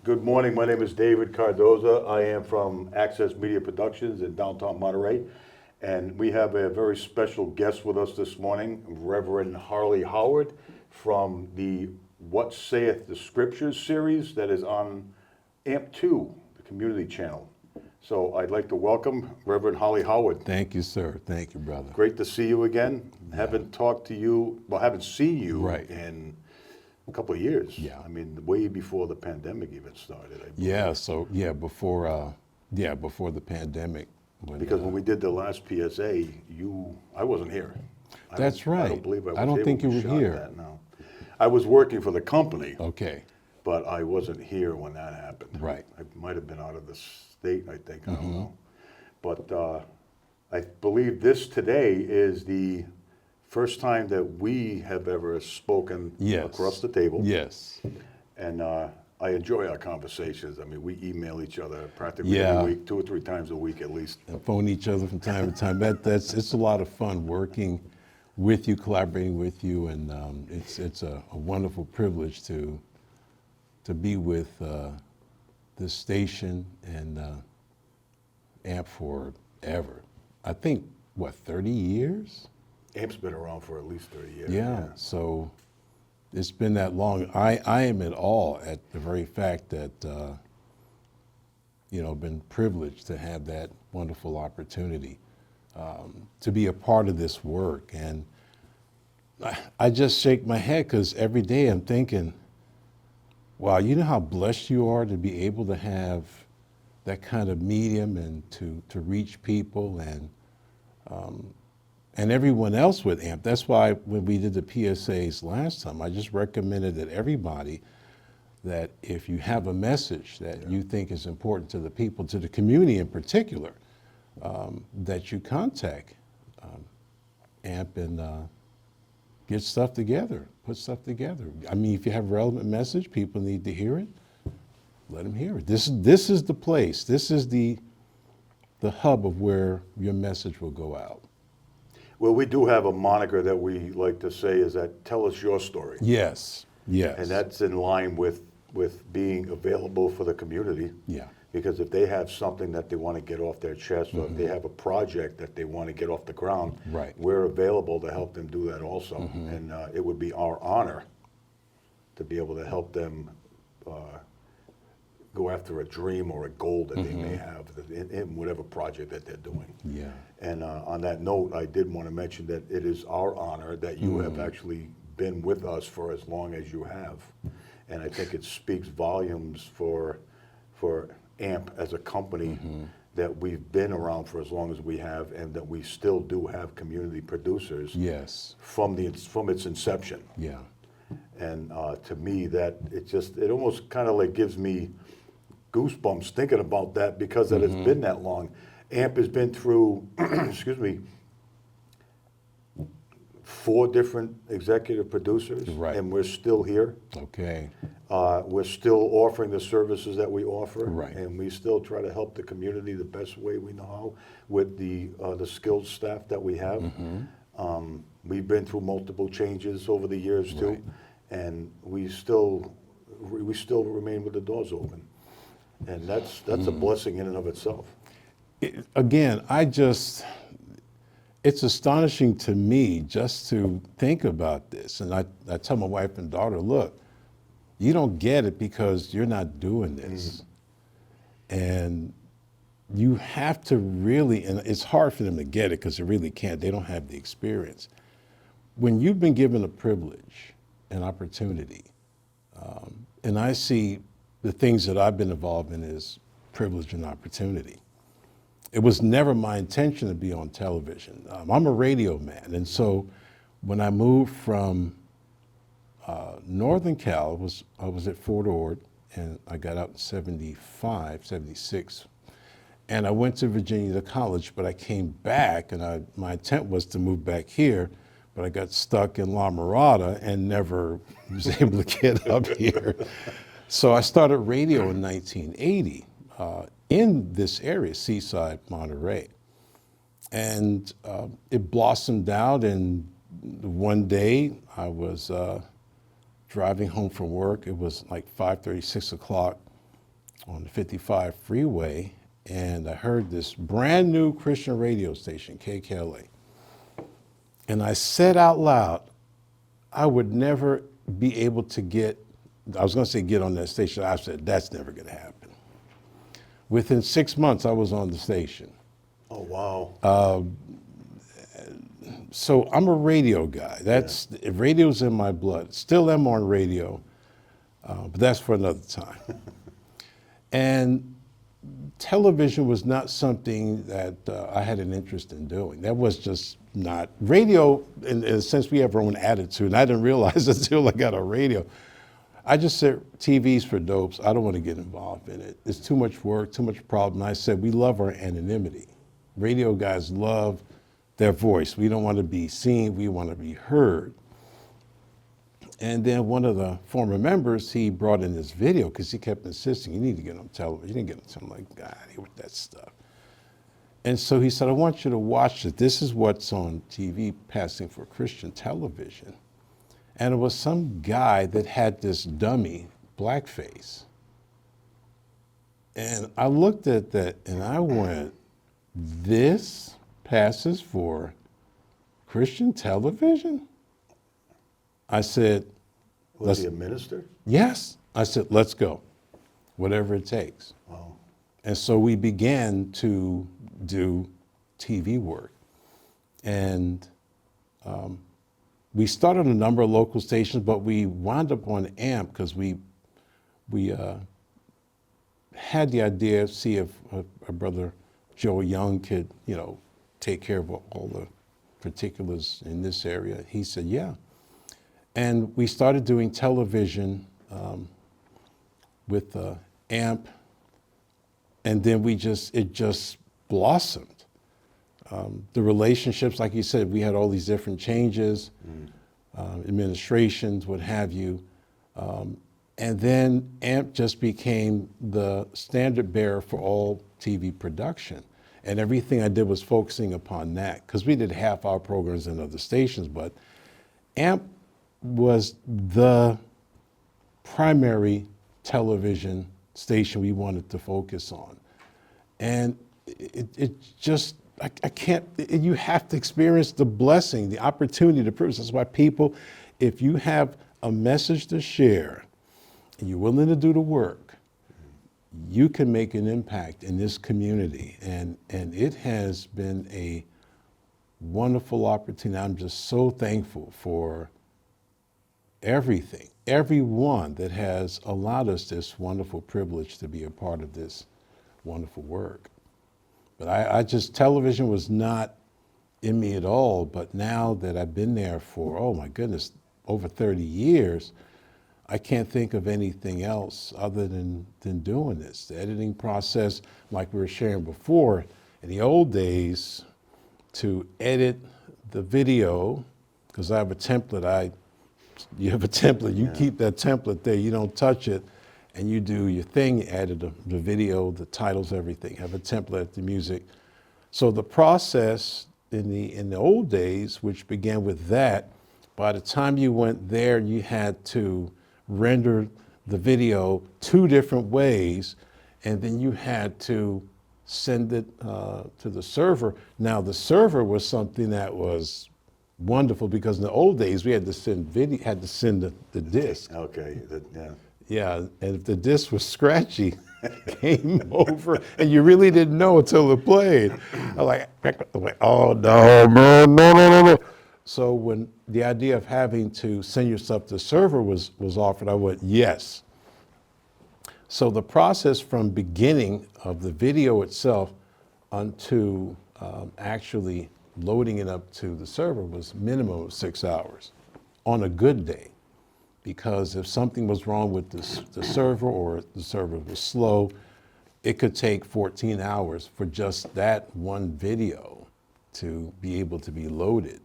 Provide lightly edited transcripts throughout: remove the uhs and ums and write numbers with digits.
Good morning. My name is David Cardoza. I am from Access Media Productions in downtown Monterey. And we have a very special guest with us this morning, Reverend Harley Howard from the What Saith the Scriptures series that is on AMP2, the community channel. So I'd like to welcome Reverend Harley Howard. Thank you, sir. Thank you, brother. Great to see you again. Yeah. Haven't seen you Right. in a couple of years. Yeah. I mean, way before the pandemic even started. I believe. Before the pandemic. Because when we did the last PSA, I wasn't here. That's right. I don't believe I was I don't able think to you were shot here. that, no. I was working for the company, Okay. but I wasn't here when that happened. Right. I might have been out of the state, I think, I don't know. But I believe this today is the first time that we have ever spoken Yes. across the table. Yes. And I enjoy our conversations. I mean, we email each other practically Yeah. every week, 2 or 3 times a week at least. And phone each other from time to time. It's a lot of fun working with you, collaborating with you, and it's a wonderful privilege to be with this station and AMP forever. I think, 30 years? AMP's been around for at least 30 years. Yeah, so it's been that long. I am in awe at the very fact that, been privileged to have that wonderful opportunity to be a part of this work. And I just shake my head because every day I'm thinking, wow, you know how blessed you are to be able to have that kind of medium and to reach people and everyone else with AMP. That's why when we did the PSAs last time, I just recommended that everybody, that if you have a message that you think is important to the people, to the community in particular, that you contact AMP and get stuff together, put stuff together. I mean, if you have a relevant message, people need to hear it, let them hear it. This is the place. This is the hub of where your message will go out. Well, we do have a moniker that we like to say is that tell us your story. Yes, yes. And that's in line with being available for the community. Yeah. Because if they have something that they want to get off their chest, or if they have a project that they want to get off the ground, Right. we're available to help them do that also. And it would be our honor to be able to help them go after a dream or a goal that they may have in whatever project that they're doing. Yeah. And on that note, I did want to mention that it is our honor that you have actually been with us for as long as you have. And I think it speaks volumes for AMP as a company that we've been around for as long as we have, and that we still do have community producers Yes. from its inception. Yeah. And to me, that it almost kind of like gives me goosebumps thinking about that, because that it's been that long. AMP has been through, excuse me, 4 different executive producers, Right. and we're still here. Okay. We're still offering the services that we offer, Right. and we still try to help the community the best way we know how with the skilled staff that we have. We've been through multiple changes over the years too, Right. and we still remain with the doors open, and that's a blessing in and of itself. Again, it's astonishing to me just to think about this. And I tell my wife and daughter, look, you don't get it because you're not doing this. And you have to really, and it's hard for them to get it because they really can't, they don't have the experience. When you've been given a privilege, an opportunity, and I see the things that I've been involved in as privilege and opportunity. It was never my intention to be on television. I'm a radio man, and so when I moved from Northern Cal, I was at Fort Ord, and I got out in 75, 76, and I went to Virginia to college, but I came back, and my intent was to move back here, but I got stuck in La Mirada and never was able to get up here. So I started radio in 1980 in this area, Seaside, Monterey. And it blossomed out, and one day I was driving home from work. It was like 5:30, 6 o'clock, on the 55 freeway, and I heard this brand new Christian radio station, KKLA. And I said out loud, I would never be able to get, I was going to say get on that station. I said, that's never going to happen. Within 6 months, I was on the station. Oh, wow. So I'm a radio guy. Radio's in my blood. Still am on radio, but that's for another time. And television was not something that I had an interest in doing. That was just not. Radio, in a sense, we have our own attitude, and I didn't realize until I got on radio. I just said, TV's for dopes. I don't want to get involved in it. It's too much work, too much problem. I said, we love our anonymity. Radio guys love their voice. We don't want to be seen. We want to be heard. And then one of the former members, he brought in this video because he kept insisting, you need to get on television. You didn't get on television. I'm like, God, I hate with that stuff. And so he said, I want you to watch it. This is what's on TV passing for Christian television. And it was some guy that had this dummy blackface. And I looked at that and I went, this passes for Christian television? I said, Was he a minister? yes. I said, let's go, whatever it takes. Wow. And so we began to do TV work. And we started a number of local stations, but we wound up on AMP because we had the idea, see if our brother Joe Young could, take care of all the particulars in this area. He said, yeah. And we started doing television with AMP, and then it just blossomed. The relationships, like you said, we had all these different changes, administrations, what have you. And then AMP just became the standard bearer for all TV production. And everything I did was focusing upon that, because we did half our programs in other stations, but AMP was the primary television station we wanted to focus on. And it just, I can't, you have to experience the blessing, the opportunity, the privilege. That's why people, if you have a message to share and you're willing to do the work, you can make an impact in this community. And it has been a wonderful opportunity. I'm just so thankful for everyone that has allowed us this wonderful privilege to be a part of this wonderful work. But television was not in me at all, but now that I've been there for, oh my goodness, over 30 years, I can't think of anything else other than doing this. The editing process, like we were sharing before, in the old days, to edit the video, because I have a template, you have a template, you keep that template there, you don't touch it, and you do your thing, you added the video, the titles, everything, have a template, the music. So the process in the old days, which began with that, by the time you went there, you had to render the video 2 different ways, and then you had to send it to the server. Now the server was something that was wonderful, because in the old days we had to send the disc. Okay, yeah. Yeah, and if the disc was scratchy, it came over, and you really didn't know until it played. I'm like, oh no, man, no. So when the idea of having to send your stuff to the server was offered, I went, yes. So the process from beginning of the video itself unto actually loading it up to the server was minimum of 6 hours on a good day. Because if something was wrong with the server, or the server was slow, it could take 14 hours for just that one video to be able to be loaded.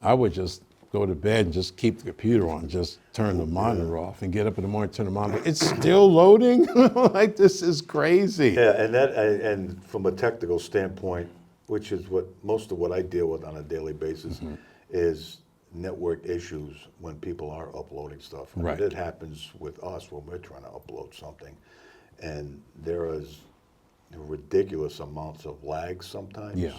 I would just go to bed and just keep the computer on, just turn the monitor off, and get up in the morning, turn the monitor. It's still loading? Like, this is crazy. Yeah, and from a technical standpoint, which is most of what I deal with on a daily basis, is network issues when people are uploading stuff. Right. And it happens with us when we're trying to upload something. and there is ridiculous amounts of lag sometimes. Yeah.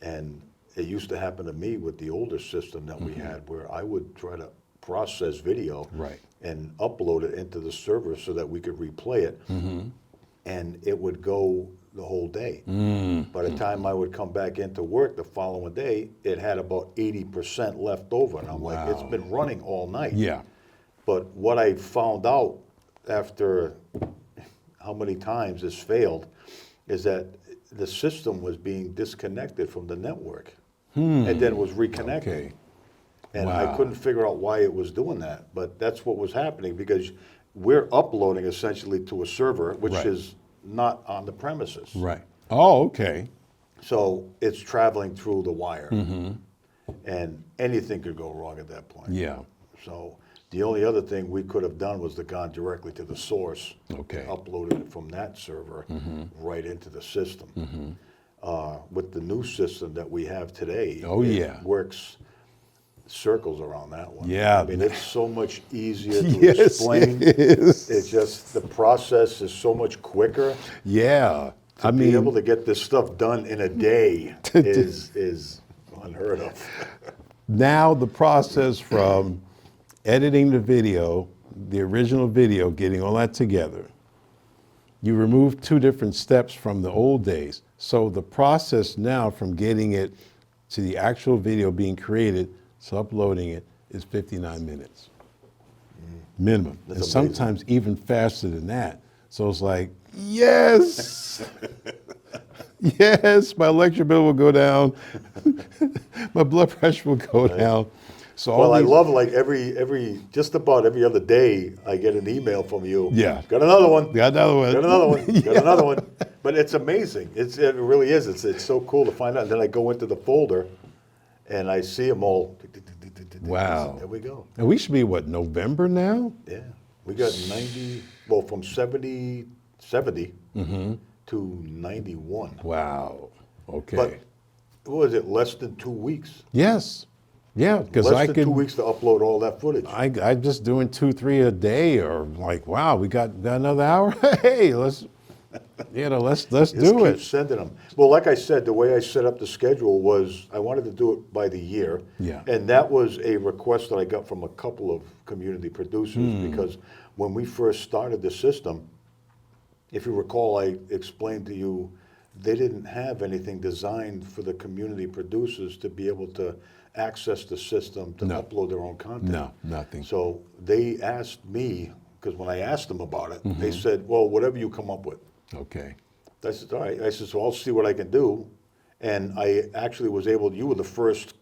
And it used to happen to me with the older system that we had, where I would try to process video Right. and upload it into the server so that we could replay it, and it would go the whole day. By the time I would come back into work the following day, it had about 80% left over, and I'm like, it's Wow. been running all night. Yeah. But what I found out after how many times this failed is that the system was being disconnected from the network, and then it was reconnected. Okay. And Wow. I couldn't figure out why it was doing that, but that's what was happening, because we're uploading essentially to a server, which Right. is not on the premises. Right. Oh, okay. So it's traveling through the wire, and anything could go wrong at that point. Yeah. So the only other thing we could have done was to gone directly to the source, Okay. uploaded it from that server right into the system. With the new system that we have today, Oh, it yeah. works circles around that one. Yeah. I mean, it's so much easier to Yes, explain. it is. It's just, the process is so much quicker. Yeah. I Be able mean, to get this stuff done in a day is unheard of. now the process from editing the video, the original video, getting all that together, you remove 2 different steps from the old days. So the process now from getting it to the actual video being created, so uploading it, is 59 minutes. Minimum. That's and amazing. sometimes even faster than that. So it's like, yes! Yes, my electric bill will go down. My blood pressure will go down. So all Well, I these- love, like, just about every other day, I get an email from you. Yeah. Got another one. Got another one. Got another one. Got Yeah. another one. But it's amazing. It really is. It's so cool to find out. And then I go into the folder, and I see them all. Wow. There we go. And we should be, what, November now? Yeah. We got 90, well, from 70 to 91. Wow. Okay. But what was it, less than 2 weeks? Yes. Yeah, because Less I than could. 2 weeks to upload all that footage. I'm just doing 2, 3 a day, or like, wow, we got another hour. Hey, let's Just do keep it. sending them. Well, like I said, the way I set up the schedule was I wanted to do it by the year. Yeah. And that was a request that I got from a couple of community producers, because when we first started the system, if you recall, I explained to you, they didn't have anything designed for the community producers to be able to access the system to No. upload their own content. No, nothing. So they asked me, because when I asked them about it, they said, well, whatever you come up with. Okay. I said, all right. I said, so I'll see what I can do. And I actually was able, you were the first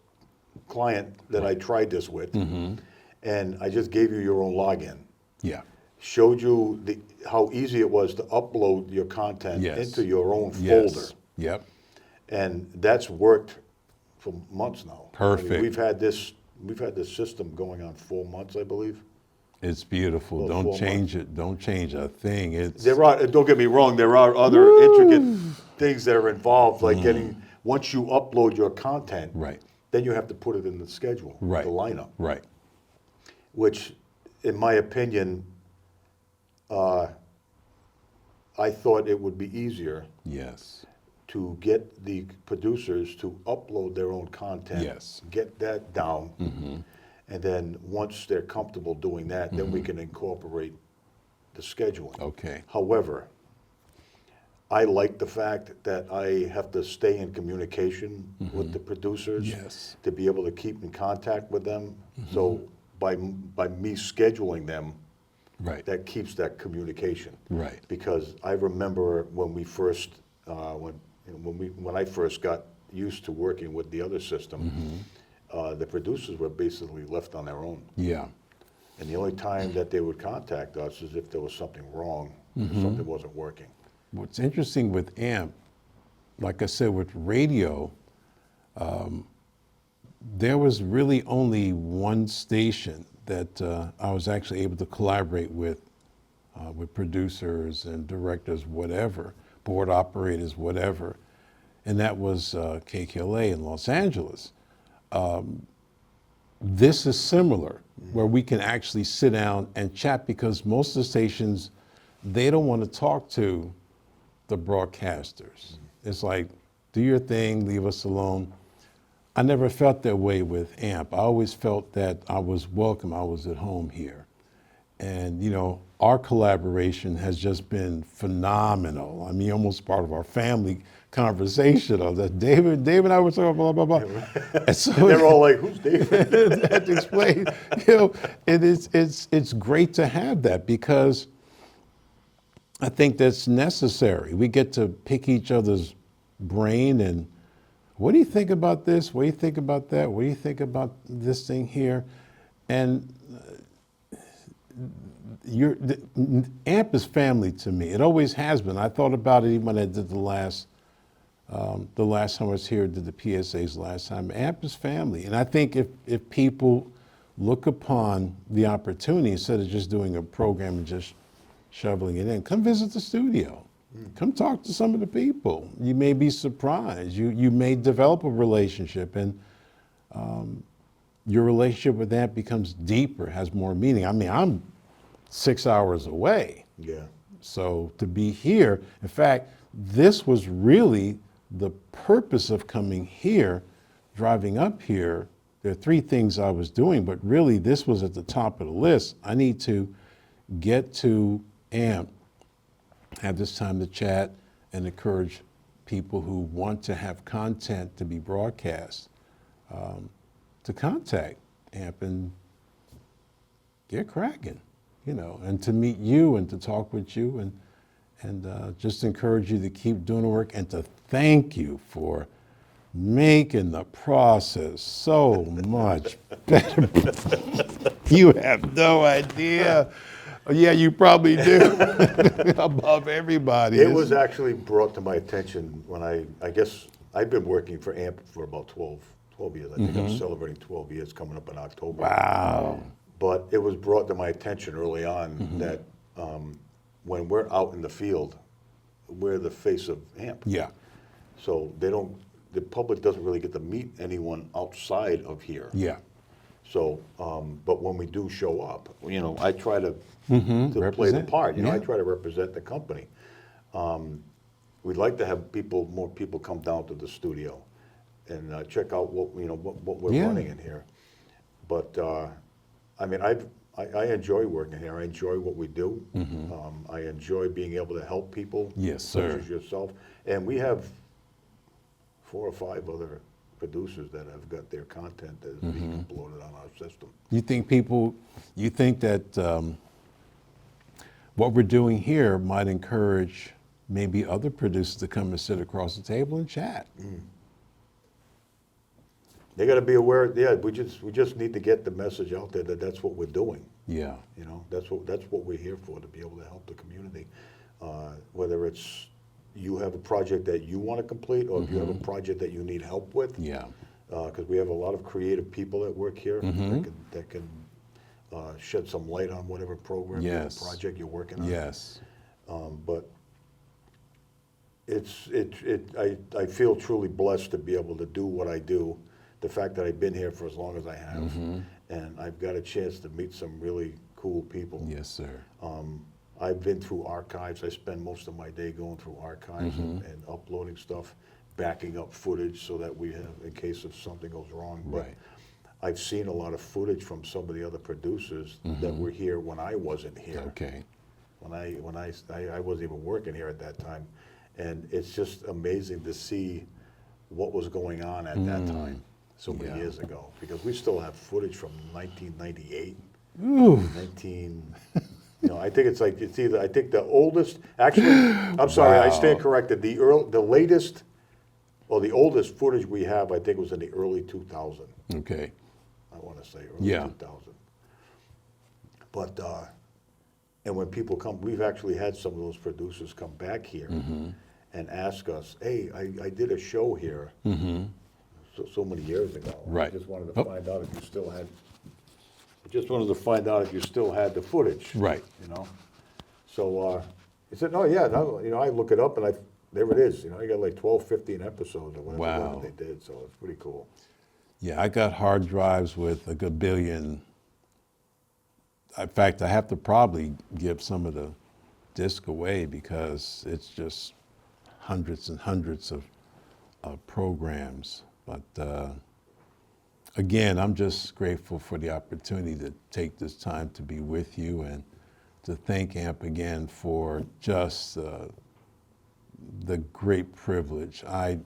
client that I tried this with. And I just gave you your own login. Yeah. Showed you how easy it was to upload your content Yes. into your own Yes. folder. Yep. And that's worked for months now. Perfect. I mean, we've had this system going on 4 months, I believe. It's beautiful. Well, Don't 4 change it. Don't change a thing. It's Don't get me wrong, there are other intricate things that are involved, like once you upload your content, right. then you have to put it in the schedule, Right. the lineup, Right. which, in my opinion, I thought it would be easier Yes. to get the producers to upload their own content, Yes. get that down, and then once they're comfortable doing that, then we can incorporate the scheduling. Okay. However, I like the fact that I have to stay in communication with the producers, Yes. to be able to keep in contact with them. So by me scheduling them, Right. that keeps that communication. Right. Because I remember when we first, when I first got used to working with the other system, the producers were basically left on their own. Yeah. And the only time that they would contact us is if there was something wrong, if something wasn't working. What's interesting with AMP, like I said, with radio, there was really only one station that I was actually able to collaborate with producers and directors, whatever, board operators, whatever, and that was KKLA in Los Angeles. This is similar, where we can actually sit down and chat, because most of the stations they don't want to talk to the broadcasters. It's like, do your thing, leave us alone. I never felt that way with AMP. I always felt that I was welcome, I was at home here. And, you know, our collaboration has just been phenomenal. I mean, almost part of our family conversation of that. David and I were talking blah, blah, blah. And so They're all like, who's David? that to explain, you know, it's great to have that because I think that's necessary. We get to pick each other's brain and what do you think about this? What do you think about that? What do you think about this thing here? And AMP is family to me. It always has been. I thought about it even when I did the last time I was here, did the PSAs last time. AMP is family. And I think if people look upon the opportunity instead of just doing a program and just shoveling it in, come visit the studio. Come talk to some of the people. You may be surprised. You may develop a relationship and your relationship with AMP becomes deeper, has more meaning. I mean, I'm 6 hours away. Yeah. So to be here, in fact, this was really the purpose of coming here, driving up here. There are 3 things I was doing, but really this was at the top of the list. I need to get to AMP, have this time to chat and encourage people who want to have content to be broadcast to contact AMP and get cracking, you know, and to meet you and to talk with you and just encourage you to keep doing the work and to thank you for making the process so much better. You have no idea. Yeah, you probably do. Above everybody. It was actually brought to my attention when I guess I've been working for AMP for about 12 years. I think I'm celebrating 12 years coming up in October. Wow. But it was brought to my attention early on that when we're out in the field, we're the face of AMP. Yeah. So the public doesn't really get to meet anyone outside of here. Yeah. So, but when we do show up, you know, I try to play the Represent. part. You know, I Yeah. try to represent the company. We'd like to have more people come down to the studio and check out what we're Yeah. running in here. But I mean, I enjoy working here. I enjoy what we do. I enjoy being able to help people. Yes, such sir. as yourself. And we have 4 or 5 other producers that have got their content that is being uploaded on our system. You think that what we're doing here might encourage maybe other producers to come and sit across the table and chat? They got to be aware. Yeah, we just need to get the message out there that that's what we're doing. Yeah. You know, that's what we're here for, to be able to help the community. Whether it's you have a project that you want to complete, or if you have a project that you need help with. Yeah. Because we have a lot of creative people that work here that can shed some light on whatever program or Yes. project you're working on. Yes. But I feel truly blessed to be able to do what I do. The fact that I've been here for as long as I have, and I've got a chance to meet some really cool people. Yes, sir. I've been through archives. I spend most of my day going through archives and uploading stuff, backing up footage so that we have, in case if something goes wrong. But Right. I've seen a lot of footage from some of the other producers that were here when I wasn't here. Okay. When I wasn't even working here at that time, and it's just amazing to see what was going on at that time, so many Yeah. years ago. Because we still have footage from 1998, Ooh. 19. You know, I think it's either, I think the oldest, actually, I'm sorry, I stand corrected. The latest, or the oldest footage we have, I think was in the early 2000. Okay. I want to say early 2000. But, and when people come, we've actually had some of those producers come back here and ask us, hey, I did a show here so many years ago. Right. I just wanted to find out if you still had, the footage. Right. You know? So he said, no, yeah, no, you know, I look it up and there it is. You know, you got like 12, 15 episodes or whatever Wow. they did. So it's pretty cool. Yeah, I got hard drives with a good billion. In fact, I have to probably give some of the disc away because it's just hundreds and hundreds of programs. But again, I'm just grateful for the opportunity to take this time to be with you and to thank AMP again for just the great privilege. I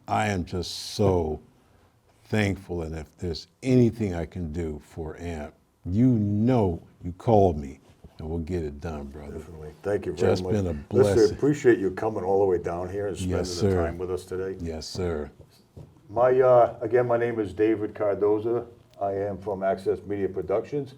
am just so thankful, and if there's anything I can do for AMP, you called me, and we'll get it done, brother. Definitely. Thank you very Just much. been a Listen, blessing. appreciate you coming all the way down here and spending Yes, the sir. time with us today. Yes, sir. Again, my name is David Cardoza. I am from Access Media Productions.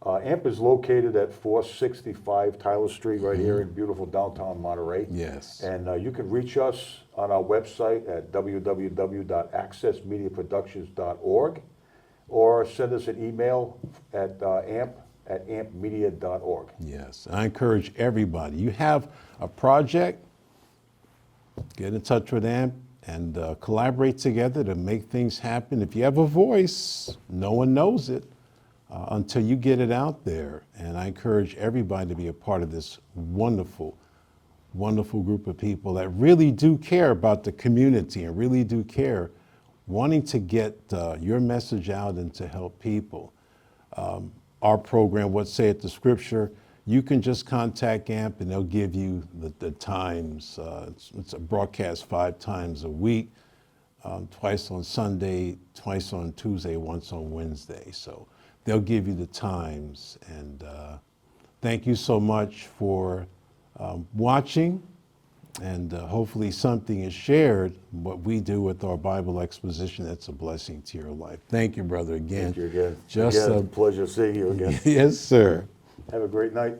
AMP is located at 465 Tyler Street right here in beautiful downtown Monterey. Yes. And you can reach us on our website at www.accessmediaproductions.org or send us an email at amp@ampmedia.org. Yes. I encourage everybody. You have a project, get in touch with AMP and collaborate together to make things happen. If you have a voice, no one knows it until you get it out there. And I encourage everybody to be a part of this wonderful, wonderful group of people that really do care about the community and really do care, wanting to get your message out and to help people. Our program, What Saith the Scripture, you can just contact AMP and they'll give you the times. It's a broadcast 5 times a week, twice on Sunday, twice on Tuesday, once on Wednesday. So they'll give you the times. And thank you so much for watching. And hopefully something is shared, what we do with our Bible exposition, that's a blessing to your life. Thank you, brother, again. Thank you again. Just Again, it's a pleasure seeing you again. Yes, sir. Have a great night.